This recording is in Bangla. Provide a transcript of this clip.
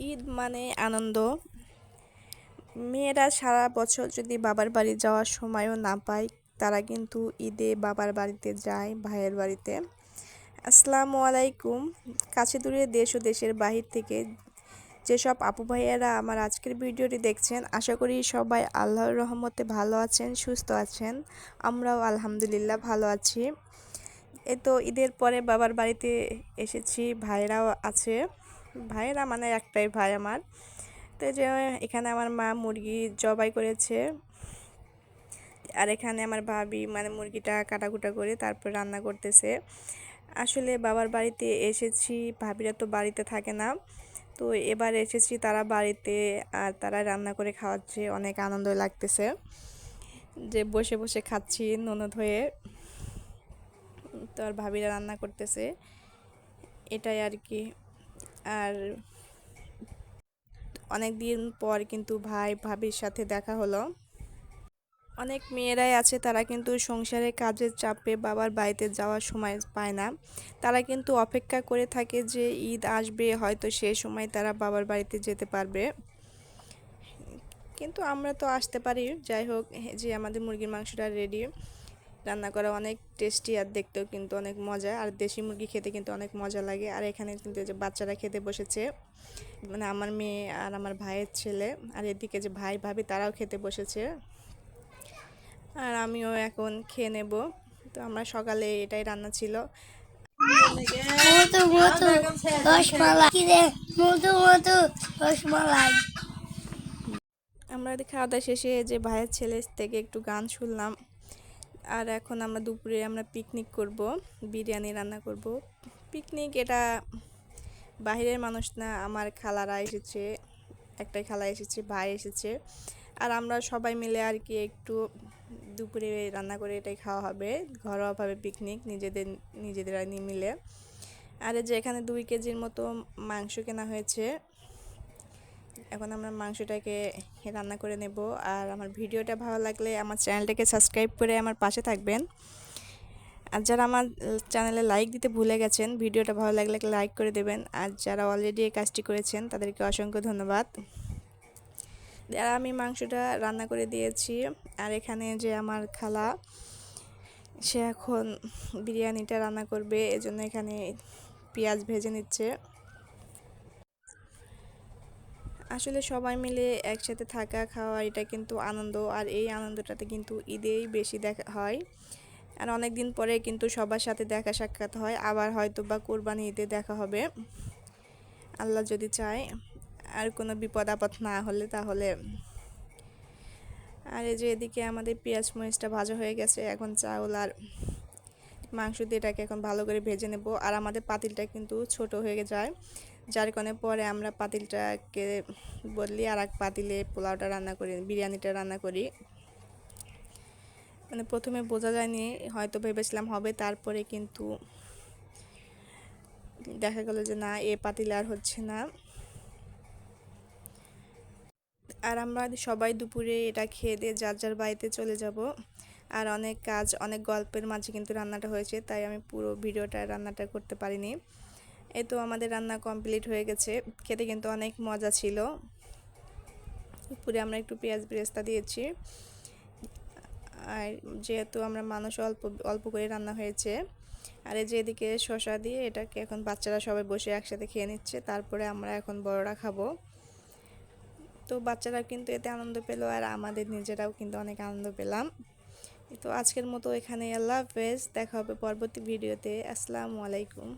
ঈদ মানে আনন্দ। মেয়েরা সারা বছর যদি বাবার বাড়ি যাওয়ার সময়ও না পায়, তারা কিন্তু ঈদে বাবার বাড়িতে যায়, ভাইয়ের বাড়িতে। আসসালামু আলাইকুম। কাছে দূরে দেশ ও দেশের বাহির থেকে যেসব আপু ভাইয়েরা আমার আজকের ভিডিওটি দেখছেন, আশা করি সবাই আল্লাহর রহমতে ভালো আছেন, সুস্থ আছেন। আমরাও আলহামদুলিল্লাহ ভালো আছি। এই তো ঈদের পরে বাবার বাড়িতে এসেছি, ভাইরাও আছে। ভাইয়েরা মানে একটাই ভাই আমার। তো এই যে এখানে আমার মা মুরগি জবাই করেছে, আর এখানে আমার ভাবি মানে মুরগিটা কাটাকুটা করে তারপর রান্না করতেছে। আসলে বাবার বাড়িতে এসেছি, ভাবিরা তো বাড়িতে থাকে না, তো এবার এসেছি তারা বাড়িতে, আর তারা রান্না করে খাওয়াচ্ছে, অনেক আনন্দ লাগতেছে যে বসে বসে খাচ্ছি ননদ হয়ে। তো আর ভাবিরা রান্না করতেছে, এটাই আর কি। আর অনেক দিন পর কিন্তু ভাই ভাবির সাথে দেখা হলো। অনেক মেয়েরাই আছে, তারা কিন্তু সংসারে কাজের চাপে বাবার বাড়িতে যাওয়ার সময় পায় না। তারা কিন্তু অপেক্ষা করে থাকে যে ঈদ আসবে, হয়তো সেই সময় তারা বাবার বাড়িতে যেতে পারবে। কিন্তু আমরা তো আসতে পারি। যাই হোক, যে আমাদের মুরগির মাংসটা রেডি, রান্না করা অনেক টেস্টি, আর দেখতেও কিন্তু অনেক মজা। আর দেশি মুরগি খেতে কিন্তু অনেক মজা লাগে। আর এখানে কিন্তু যে বাচ্চারা খেতে বসেছে, মানে আমার মেয়ে আর আমার ভাইয়ের ছেলে, আর এদিকে যে ভাই ভাবি তারাও খেতে বসেছে, আর আমিও এখন খেয়ে নেব। তো আমরা সকালে এটাই রান্না ছিল। মধু মধু রসমালাই মধু মধু রসমালাই। আমরা খাওয়া দাওয়া শেষে যে ভাইয়ের ছেলে থেকে একটু গান শুনলাম। আর এখন আমরা দুপুরে পিকনিক করব, বিরিয়ানি রান্না করব। পিকনিক এটা বাহিরের মানুষ না, আমার খালারা এসেছে, একটাই খালা এসেছে, ভাই এসেছে, আর আমরা সবাই মিলে আর কি একটু দুপুরে রান্না করে এটাই খাওয়া হবে। ঘরোয়াভাবে পিকনিক, নিজেদের মিলে। আর এই যে এখানে 2 কেজির মতো মাংস কেনা হয়েছে। এখন আমরা মাংসটাকে রান্না করে নেব। আর আমার ভিডিওটা ভালো লাগলে আমার চ্যানেলটাকে সাবস্ক্রাইব করে আমার পাশে থাকবেন। আর যারা আমার চ্যানেলে লাইক দিতে ভুলে গেছেন, ভিডিওটা ভালো লাগলে লাইক করে দেবেন। আর যারা অলরেডি এই কাজটি করেছেন তাদেরকে অসংখ্য ধন্যবাদ। আর আমি মাংসটা রান্না করে দিয়েছি। আর এখানে যে আমার খালা, সে এখন বিরিয়ানিটা রান্না করবে, এজন্য এখানে পেঁয়াজ ভেজে নিচ্ছে। আসলে সবাই মিলে একসাথে থাকা খাওয়া এটা কিন্তু আনন্দ, আর এই আনন্দটাতে কিন্তু ঈদেই বেশি দেখা হয়। আর অনেক দিন পরে কিন্তু সবার সাথে দেখা সাক্ষাৎ হয়, আবার হয়তো বা কোরবানি ঈদে দেখা হবে, আল্লাহ যদি চায়, আর কোনো বিপদ আপদ না হলে তাহলে। আর এই যে এদিকে আমাদের পেঁয়াজ মরিচটা ভাজা হয়ে গেছে, এখন চাউল আর মাংস দিয়ে এটাকে এখন ভালো করে ভেজে নেব। আর আমাদের পাতিলটা কিন্তু ছোট হয়ে যায়, যার কারণে পরে আমরা পাতিলটাকে বদলি আর এক পাতিলে পোলাওটা রান্না করি, বিরিয়ানিটা রান্না করি। মানে প্রথমে বোঝা যায়নি, হয়তো ভেবেছিলাম হবে, তারপরে কিন্তু দেখা গেল যে না, এ পাতিলে আর হচ্ছে না। আর আমরা সবাই দুপুরে এটা খেয়ে দিয়ে যার যার বাড়িতে চলে যাব। আর অনেক কাজ, অনেক গল্পের মাঝে কিন্তু রান্নাটা হয়েছে, তাই আমি পুরো ভিডিওটা রান্নাটা করতে পারিনি। এই তো আমাদের রান্না কমপ্লিট হয়ে গেছে, খেতে কিন্তু অনেক মজা ছিল। উপরে আমরা একটু পেঁয়াজ বেরেস্তা দিয়েছি। আর যেহেতু আমরা মানুষ অল্প অল্প করে রান্না হয়েছে। আর এই যে এদিকে শসা দিয়ে এটাকে এখন বাচ্চারা সবাই বসে একসাথে খেয়ে নিচ্ছে, তারপরে আমরা এখন বড়রা খাবো। তো বাচ্চারা কিন্তু এতে আনন্দ পেল, আর আমাদের নিজেরাও কিন্তু অনেক আনন্দ পেলাম। তো আজকের মতো এখানে, আল্লাহ হাফেজ, দেখা হবে পরবর্তী ভিডিওতে। আসসালামু আলাইকুম।